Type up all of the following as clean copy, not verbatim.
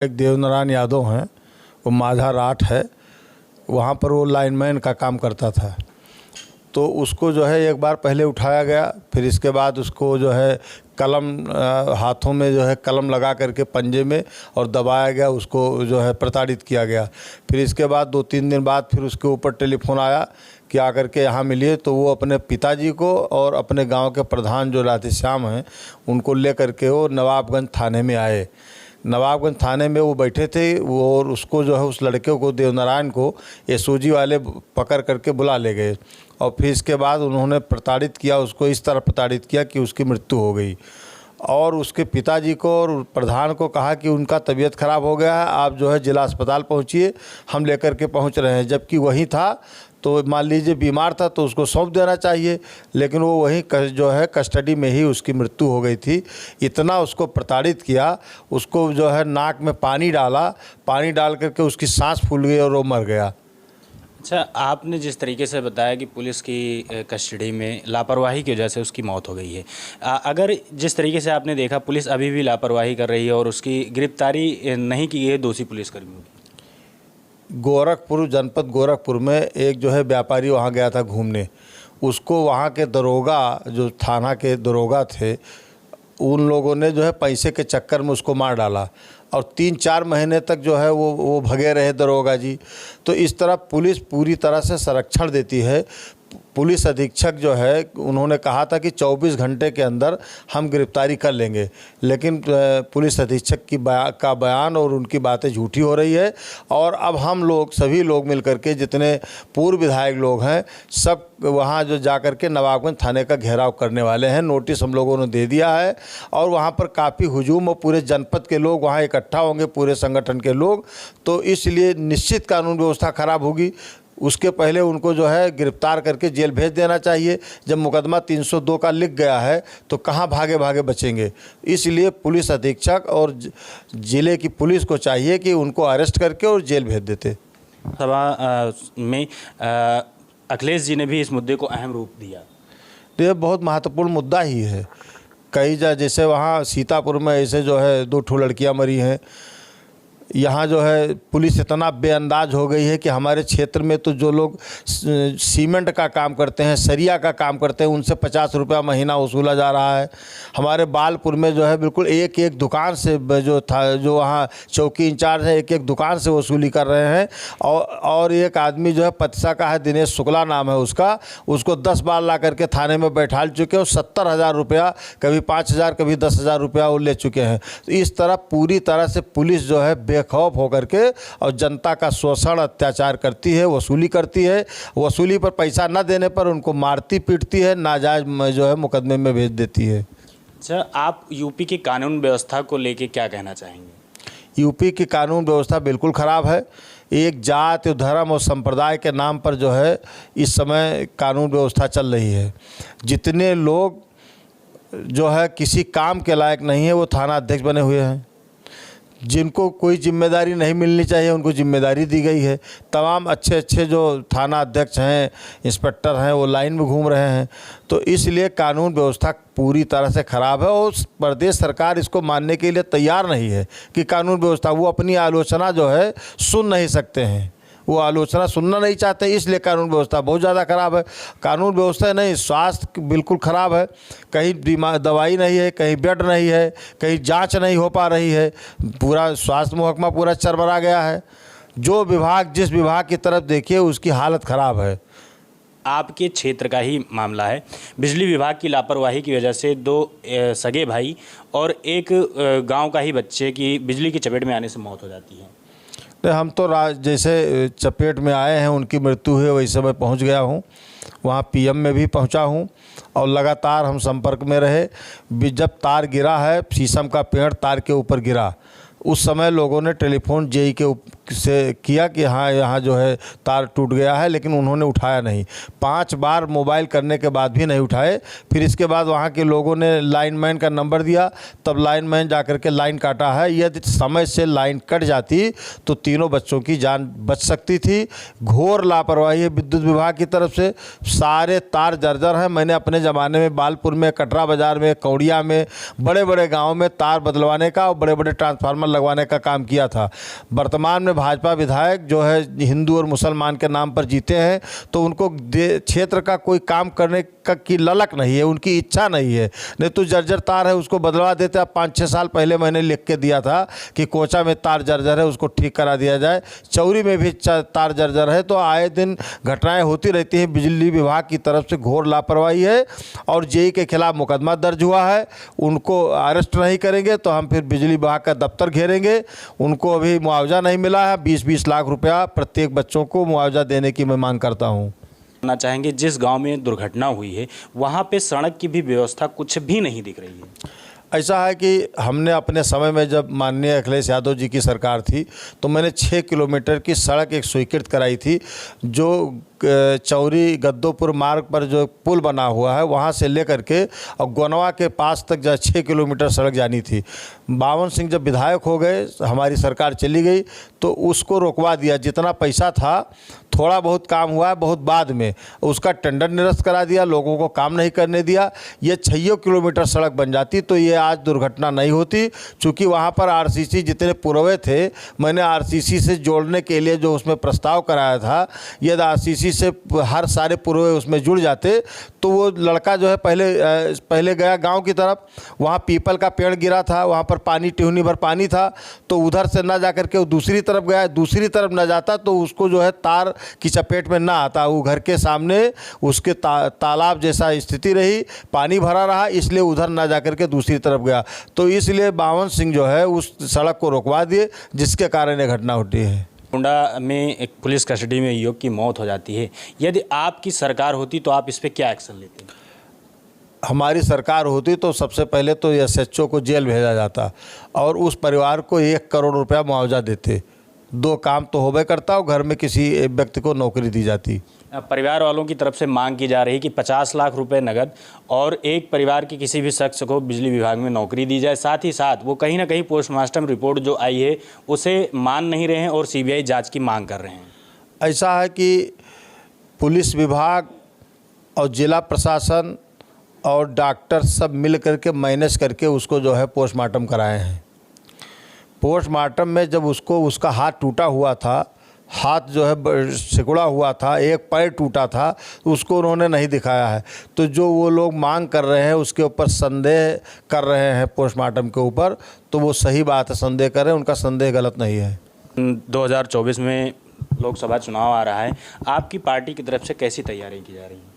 एक देवनारायण यादव हैं, वो माझा राठ है, वहाँ पर वो लाइनमैन का काम करता था। तो उसको जो है एक बार पहले उठाया गया, फिर इसके बाद उसको जो है कलम हाथों में जो है कलम लगा करके पंजे में और दबाया गया, उसको जो है प्रताड़ित किया गया। फिर इसके बाद 2-3 दिन बाद फिर उसके ऊपर टेलीफोन आया कि आकर के यहाँ मिलिए। तो वो अपने पिताजी को और अपने गांव के प्रधान जो राधेश्याम हैं उनको ले करके वो नवाबगंज थाने में आए। नवाबगंज थाने में वो बैठे थे और उसको जो है उस लड़के को देवनारायण को एसओजी वाले पकड़ करके बुला ले गए और फिर इसके बाद उन्होंने प्रताड़ित किया, उसको इस तरह प्रताड़ित किया कि उसकी मृत्यु हो गई। और उसके पिताजी को और प्रधान को कहा कि उनका तबीयत ख़राब हो गया है, आप जो है जिला अस्पताल पहुंचिए, हम लेकर के पहुंच रहे हैं। जबकि वही था तो मान लीजिए बीमार था तो उसको सौंप देना चाहिए, लेकिन वो वहीं जो है कस्टडी में ही उसकी मृत्यु हो गई थी। इतना उसको प्रताड़ित किया, उसको जो है नाक में पानी डाला, पानी डाल करके उसकी सांस फूल गई और वो मर गया। अच्छा, आपने जिस तरीके से बताया कि पुलिस की कस्टडी में लापरवाही की वजह से उसकी मौत हो गई है, अगर जिस तरीके से आपने देखा पुलिस अभी भी लापरवाही कर रही है और उसकी गिरफ्तारी नहीं की गई है दोषी पुलिसकर्मियों की। गोरखपुर जनपद गोरखपुर में एक जो है व्यापारी वहाँ गया था घूमने, उसको वहाँ के दरोगा जो थाना के दरोगा थे उन लोगों ने जो है पैसे के चक्कर में उसको मार डाला और 3-4 महीने तक जो है वो भगे रहे दरोगा जी। तो इस तरह पुलिस पूरी तरह से संरक्षण देती है। पुलिस अधीक्षक जो है उन्होंने कहा था कि 24 घंटे के अंदर हम गिरफ्तारी कर लेंगे, लेकिन पुलिस अधीक्षक का बयान और उनकी बातें झूठी हो रही है। और अब हम लोग सभी लोग मिलकर के जितने पूर्व विधायक लोग हैं सब वहाँ जो जाकर के नवाबगंज थाने का घेराव करने वाले हैं। नोटिस हम लोगों ने दे दिया है और वहाँ पर काफ़ी हुजूम और पूरे जनपद के लोग वहाँ इकट्ठा होंगे, पूरे संगठन के लोग। तो इसलिए निश्चित कानून व्यवस्था खराब होगी। उसके पहले उनको जो है गिरफ्तार करके जेल भेज देना चाहिए। जब मुकदमा 302 का लिख गया है तो कहाँ भागे भागे बचेंगे। इसलिए पुलिस अधीक्षक और ज़िले की पुलिस को चाहिए कि उनको अरेस्ट करके और जेल भेज देते। सभा में अखिलेश जी ने भी इस मुद्दे को अहम रूप दिया। तो ये बहुत महत्वपूर्ण मुद्दा ही है। कई जैसे वहाँ सीतापुर में ऐसे जो है 2 लड़कियाँ मरी हैं। यहाँ जो है पुलिस इतना बेअंदाज हो गई है कि हमारे क्षेत्र में तो जो लोग सीमेंट का काम करते हैं, सरिया का काम करते हैं, उनसे 50 रुपया महीना वसूला जा रहा है। हमारे बालपुर में जो है बिल्कुल एक दुकान से जो वहाँ चौकी इंचार्ज है एक दुकान से वसूली कर रहे हैं। और एक आदमी जो है पतसा का है, दिनेश शुक्ला नाम है उसका, उसको 10 बार ला करके थाने में बैठा चुके हैं और 70,000 रुपया, कभी 5,000 कभी 10,000 रुपया वो ले चुके हैं। तो इस तरह पूरी तरह से पुलिस जो है बेखौफ होकर के और जनता का शोषण अत्याचार करती है, वसूली करती है। वसूली पर पैसा न देने पर उनको मारती पीटती है, नाजायज जो है मुकदमे में भेज देती है। अच्छा, आप यूपी की कानून व्यवस्था को लेके क्या कहना चाहेंगे? यूपी की कानून व्यवस्था बिल्कुल ख़राब है। एक जाति, धर्म और संप्रदाय के नाम पर जो है इस समय कानून व्यवस्था चल रही है। जितने लोग जो है किसी काम के लायक नहीं है वो थाना अध्यक्ष बने हुए हैं। जिनको कोई जिम्मेदारी नहीं मिलनी चाहिए उनको जिम्मेदारी दी गई है। तमाम अच्छे जो थाना अध्यक्ष हैं, इंस्पेक्टर हैं, वो लाइन में घूम रहे हैं। तो इसलिए कानून व्यवस्था पूरी तरह से ख़राब है और प्रदेश सरकार इसको मानने के लिए तैयार नहीं है कि कानून व्यवस्था, वो अपनी आलोचना जो है सुन नहीं सकते हैं, वो आलोचना सुनना नहीं चाहते, इसलिए कानून व्यवस्था बहुत ज़्यादा ख़राब है। कानून व्यवस्था नहीं, स्वास्थ्य बिल्कुल ख़राब है। कहीं दवाई नहीं है, कहीं बेड नहीं है, कहीं जांच नहीं हो पा रही है। पूरा स्वास्थ्य महकमा पूरा चरमरा गया है। जो विभाग जिस विभाग की तरफ देखिए उसकी हालत ख़राब है। आपके क्षेत्र का ही मामला है। बिजली विभाग की लापरवाही की वजह से 2 सगे भाई और एक गाँव का ही बच्चे की बिजली की चपेट में आने से मौत हो जाती है। तो हम तो जैसे चपेट में आए हैं उनकी मृत्यु हुई वैसे मैं पहुंच गया हूं, वहां पीएम में भी पहुंचा हूं और लगातार हम संपर्क में रहे। जब तार गिरा है, शीशम का पेड़ तार के ऊपर गिरा, उस समय लोगों ने टेलीफोन जेई के से किया कि हाँ यहाँ जो है तार टूट गया है, लेकिन उन्होंने उठाया नहीं। 5 बार मोबाइल करने के बाद भी नहीं उठाए। फिर इसके बाद वहाँ के लोगों ने लाइनमैन का नंबर दिया, तब लाइनमैन जाकर के लाइन काटा है। यदि समय से लाइन कट जाती तो तीनों बच्चों की जान बच सकती थी। घोर लापरवाही है विद्युत विभाग की तरफ से। सारे तार जर्जर हैं। मैंने अपने ज़माने में बालपुर में, कटरा बाज़ार में, कौड़िया में, बड़े बड़े गाँव में तार बदलवाने का और बड़े बड़े ट्रांसफार्मर लगवाने का काम किया था। वर्तमान में भाजपा विधायक जो है हिंदू और मुसलमान के नाम पर जीते हैं, तो उनको क्षेत्र का कोई काम करने का की ललक नहीं है, उनकी इच्छा नहीं है। नहीं तो जर्जर तार है उसको बदलवा देते। अब 5-6 साल पहले मैंने लिख के दिया था कि कोचा में तार जर्जर है उसको ठीक करा दिया जाए, चौरी में भी तार जर्जर है। तो आए दिन घटनाएं होती रहती हैं। बिजली विभाग की तरफ से घोर लापरवाही है और जेई के खिलाफ मुकदमा दर्ज हुआ है। उनको अरेस्ट नहीं करेंगे तो हम फिर बिजली विभाग का दफ्तर घेरेंगे। उनको अभी मुआवजा नहीं मिला है, 20-20 लाख रुपया प्रत्येक बच्चों को मुआवजा देने की मैं मांग करता हूँ। ना चाहेंगे जिस गांव में दुर्घटना हुई है वहां पे सड़क की भी व्यवस्था कुछ भी नहीं दिख रही है। ऐसा है कि हमने अपने समय में जब माननीय अखिलेश यादव जी की सरकार थी तो मैंने 6 किलोमीटर की सड़क एक स्वीकृत कराई थी। जो चौरी गद्दोपुर मार्ग पर जो पुल बना हुआ है वहाँ से लेकर के और गोनवा के पास तक जो 6 किलोमीटर सड़क जानी थी। बावन सिंह जब विधायक हो गए, हमारी सरकार चली गई तो उसको रोकवा दिया। जितना पैसा था थोड़ा बहुत काम हुआ है, बहुत बाद में उसका टेंडर निरस्त करा दिया, लोगों को काम नहीं करने दिया। ये 6 किलोमीटर सड़क बन जाती तो ये आज दुर्घटना नहीं होती। चूँकि वहाँ पर आरसीसी जितने पुरवे थे, मैंने आरसीसी से जोड़ने के लिए जो उसमें प्रस्ताव कराया था, यदि आरसीसी से हर सारे पुरवे उसमें जुड़ जाते तो वो लड़का जो है पहले गया गांव की तरफ, वहाँ पीपल का पेड़ गिरा था, वहाँ पर पानी टिहनी भर पानी था, तो उधर से ना जा करके वो दूसरी तरफ गया, दूसरी तरफ ना जाता तो उसको जो है तार की चपेट में ना आता। वो घर के सामने उसके तालाब जैसा स्थिति रही, पानी भरा रहा, इसलिए उधर ना जा करके दूसरी तरफ गया। तो इसलिए बावन सिंह जो है उस सड़क को रोकवा दिए, जिसके कारण ये घटना घटी है। गोंडा में एक पुलिस कस्टडी में युवक की मौत हो जाती है। यदि आपकी सरकार होती तो आप इस पर क्या एक्शन लेते? हमारी सरकार होती तो सबसे पहले तो एसएचओ को जेल भेजा जाता और उस परिवार को 1 करोड़ रुपया मुआवजा देते। 2 काम तो होबे करता और घर में किसी व्यक्ति को नौकरी दी जाती। परिवार वालों की तरफ से मांग की जा रही है कि 50 लाख रुपए नगद और एक परिवार के किसी भी शख्स को बिजली विभाग में नौकरी दी जाए। साथ ही साथ वो कहीं ना कहीं पोस्टमार्टम रिपोर्ट जो आई है उसे मान नहीं रहे हैं और सीबीआई जांच की मांग कर रहे हैं। ऐसा है कि पुलिस विभाग और जिला प्रशासन और डॉक्टर सब मिल करके मैनेज करके उसको जो है पोस्टमार्टम कराए हैं। पोस्टमार्टम में जब उसका हाथ टूटा हुआ था, हाथ जो है सिकुड़ा हुआ था, एक पैर टूटा था, उसको उन्होंने नहीं दिखाया है। तो जो वो लोग मांग कर रहे हैं उसके ऊपर संदेह कर रहे हैं पोस्टमार्टम के ऊपर, तो वो सही बात है, संदेह करें, उनका संदेह गलत नहीं है। 2024 में लोकसभा चुनाव आ रहा है, आपकी पार्टी की तरफ से कैसी तैयारी की जा रही है?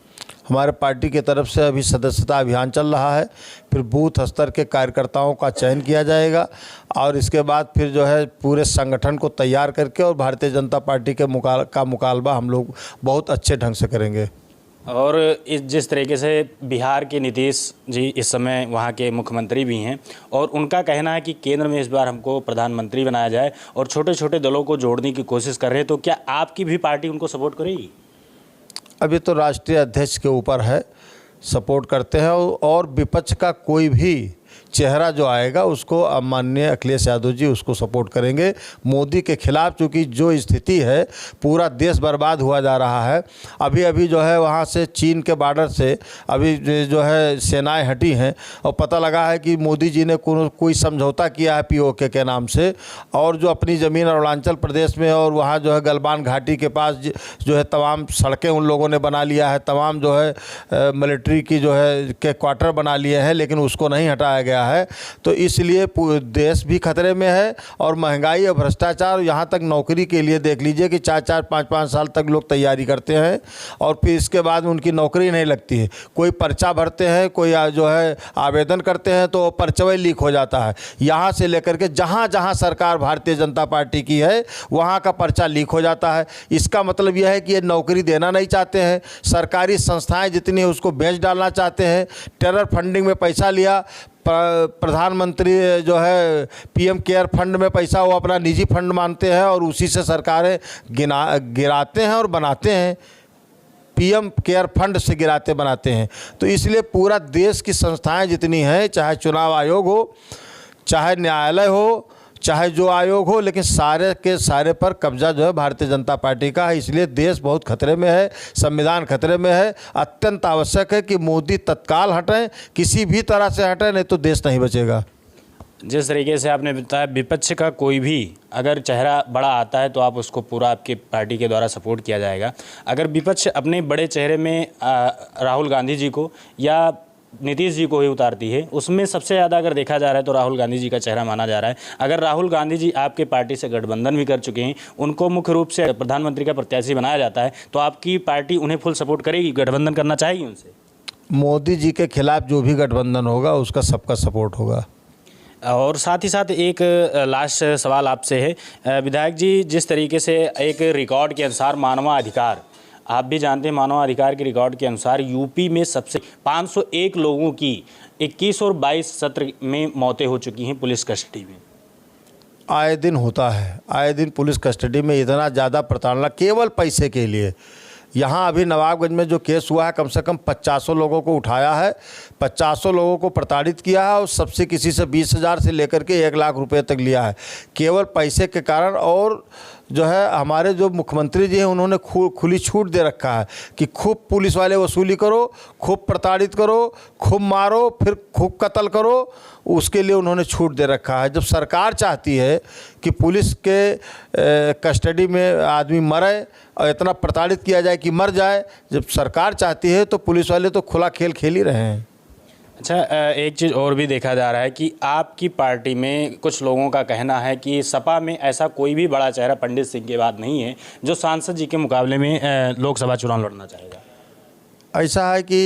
हमारे पार्टी की तरफ से अभी सदस्यता अभियान चल रहा है, फिर बूथ स्तर के कार्यकर्ताओं का चयन किया जाएगा और इसके बाद फिर जो है पूरे संगठन को तैयार करके और भारतीय जनता पार्टी के मुकालबा हम लोग बहुत अच्छे ढंग से करेंगे। और जिस तरीके से बिहार के नीतीश जी इस समय वहाँ के मुख्यमंत्री भी हैं और उनका कहना है कि केंद्र में इस बार हमको प्रधानमंत्री बनाया जाए और छोटे छोटे दलों को जोड़ने की कोशिश कर रहे हैं, तो क्या आपकी भी पार्टी उनको सपोर्ट करेगी? अभी तो राष्ट्रीय अध्यक्ष के ऊपर है, सपोर्ट करते हैं और विपक्ष का कोई भी चेहरा जो आएगा उसको माननीय अखिलेश यादव जी उसको सपोर्ट करेंगे। मोदी के खिलाफ चूँकि जो स्थिति है, पूरा देश बर्बाद हुआ जा रहा है। अभी जो है वहाँ से चीन के बॉर्डर से अभी जो है सेनाएं हटी हैं और पता लगा है कि मोदी जी ने कोई समझौता किया है पीओके के नाम से, और जो अपनी ज़मीन अरुणाचल प्रदेश में और वहाँ जो है गलवान घाटी के पास जो है तमाम सड़कें उन लोगों ने बना लिया है, तमाम जो है मिलिट्री की जो है के क्वार्टर बना लिए हैं, लेकिन उसको नहीं हटाया गया है। तो इसलिए देश भी खतरे में है और महंगाई और भ्रष्टाचार, यहाँ तक नौकरी के लिए देख लीजिए कि 4-4, 5-5 साल तक लोग तैयारी करते हैं और फिर इसके बाद उनकी नौकरी नहीं लगती है। कोई पर्चा भरते हैं, कोई जो है आवेदन करते हैं तो पर्चा लीक हो जाता है। यहाँ से लेकर के जहाँ जहाँ सरकार भारतीय जनता पार्टी की है वहाँ का पर्चा लीक हो जाता है। इसका मतलब यह है कि ये नौकरी देना नहीं चाहते हैं। सरकारी संस्थाएं जितनी है उसको बेच डालना चाहते हैं। टेरर फंडिंग में पैसा लिया, प्रधानमंत्री जो है पीएम केयर फंड में पैसा वो अपना निजी फंड मानते हैं और उसी से सरकारें गिराते हैं और बनाते हैं, पीएम केयर फंड से गिराते बनाते हैं। तो इसलिए पूरा देश की संस्थाएं जितनी हैं, चाहे चुनाव आयोग हो, चाहे न्यायालय हो, चाहे जो आयोग हो, लेकिन सारे के सारे पर कब्जा जो है भारतीय जनता पार्टी का है। इसलिए देश बहुत खतरे में है, संविधान खतरे में है। अत्यंत आवश्यक है कि मोदी तत्काल हटें, किसी भी तरह से हटें, नहीं तो देश नहीं बचेगा। जिस तरीके से आपने बताया, विपक्ष का कोई भी अगर चेहरा बड़ा आता है तो आप उसको पूरा आपके पार्टी के द्वारा सपोर्ट किया जाएगा। अगर विपक्ष अपने बड़े चेहरे में राहुल गांधी जी को या नीतीश जी को ही उतारती है, उसमें सबसे ज़्यादा अगर देखा जा रहा है तो राहुल गांधी जी का चेहरा माना जा रहा है। अगर राहुल गांधी जी आपके पार्टी से गठबंधन भी कर चुके हैं, उनको मुख्य रूप से प्रधानमंत्री का प्रत्याशी बनाया जाता है, तो आपकी पार्टी उन्हें फुल सपोर्ट करेगी, गठबंधन करना चाहेगी उनसे? मोदी जी के खिलाफ जो भी गठबंधन होगा उसका सबका सपोर्ट होगा। और साथ ही साथ एक लास्ट सवाल आपसे है विधायक जी, जिस तरीके से एक रिकॉर्ड के अनुसार मानवाधिकार, आप भी जानते हैं मानवाधिकार के रिकॉर्ड के अनुसार यूपी में सबसे 501 लोगों की 21 और 22 सत्र में मौतें हो चुकी हैं पुलिस कस्टडी में। आए दिन होता है, आए दिन पुलिस कस्टडी में इतना ज़्यादा प्रताड़ना केवल पैसे के लिए। यहाँ अभी नवाबगंज में जो केस हुआ है, कम से कम 500 लोगों को उठाया है, 500 लोगों को प्रताड़ित किया है और सबसे किसी से 20,000 से लेकर के 1 लाख रुपए तक लिया है, केवल पैसे के कारण। और जो है हमारे जो मुख्यमंत्री जी हैं उन्होंने खुली छूट दे रखा है कि खूब पुलिस वाले वसूली करो, खूब प्रताड़ित करो, खूब मारो, फिर खूब कत्ल करो, उसके लिए उन्होंने छूट दे रखा है। जब सरकार चाहती है कि पुलिस के कस्टडी में आदमी मरे और इतना प्रताड़ित किया जाए कि मर जाए, जब सरकार चाहती है तो पुलिस वाले तो खुला खेल खेल ही रहे हैं। अच्छा, एक चीज़ और भी देखा जा रहा है कि आपकी पार्टी में कुछ लोगों का कहना है कि सपा में ऐसा कोई भी बड़ा चेहरा पंडित सिंह के बाद नहीं है जो सांसद जी के मुकाबले में लोकसभा चुनाव लड़ना चाहेगा। ऐसा है कि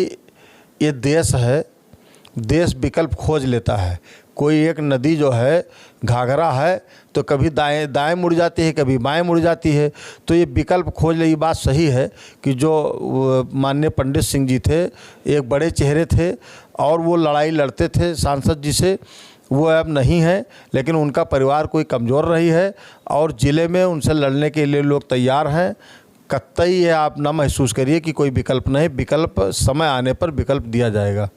ये देश है, देश विकल्प खोज लेता है। कोई एक नदी जो है घाघरा है तो कभी दाएं दाएं मुड़ जाती है, कभी बाएं मुड़ जाती है, तो ये विकल्प खोज ले। ये बात सही है कि जो माननीय पंडित सिंह जी थे, एक बड़े चेहरे थे और वो लड़ाई लड़ते थे सांसद जी से, वो अब नहीं है, लेकिन उनका परिवार कोई कमज़ोर रही है और ज़िले में उनसे लड़ने के लिए लोग तैयार हैं। कतई ये आप ना महसूस करिए कि कोई विकल्प नहीं, विकल्प समय आने पर विकल्प दिया जाएगा।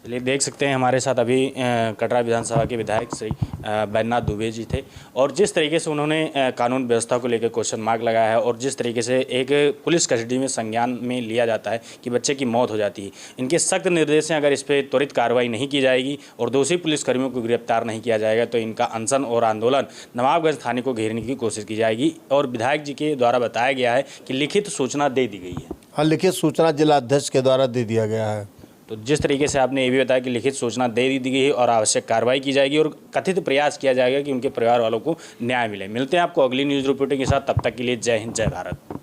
चलिए, देख सकते हैं हमारे साथ अभी कटरा विधानसभा के विधायक श्री बैजनाथ दुबे जी थे और जिस तरीके से उन्होंने कानून व्यवस्था को लेकर क्वेश्चन मार्क लगाया है और जिस तरीके से एक पुलिस कस्टडी में संज्ञान में लिया जाता है कि बच्चे की मौत हो जाती है, इनके सख्त निर्देश हैं। अगर इस पर त्वरित कार्रवाई नहीं की जाएगी और दोषी पुलिसकर्मियों को गिरफ्तार नहीं किया जाएगा तो इनका अनशन और आंदोलन नवाबगंज थाने को घेरने की कोशिश की जाएगी। और विधायक जी के द्वारा बताया गया है कि लिखित सूचना दे दी गई है। हाँ, लिखित सूचना जिलाध्यक्ष के द्वारा दे दिया गया है। तो जिस तरीके से आपने ये भी बताया कि लिखित सूचना दे दी गई है और आवश्यक कार्रवाई की जाएगी और कथित प्रयास किया जाएगा कि उनके परिवार वालों को न्याय मिले। मिलते हैं आपको अगली न्यूज़ रिपोर्टिंग के साथ, तब तक के लिए जय हिंद, जय भारत।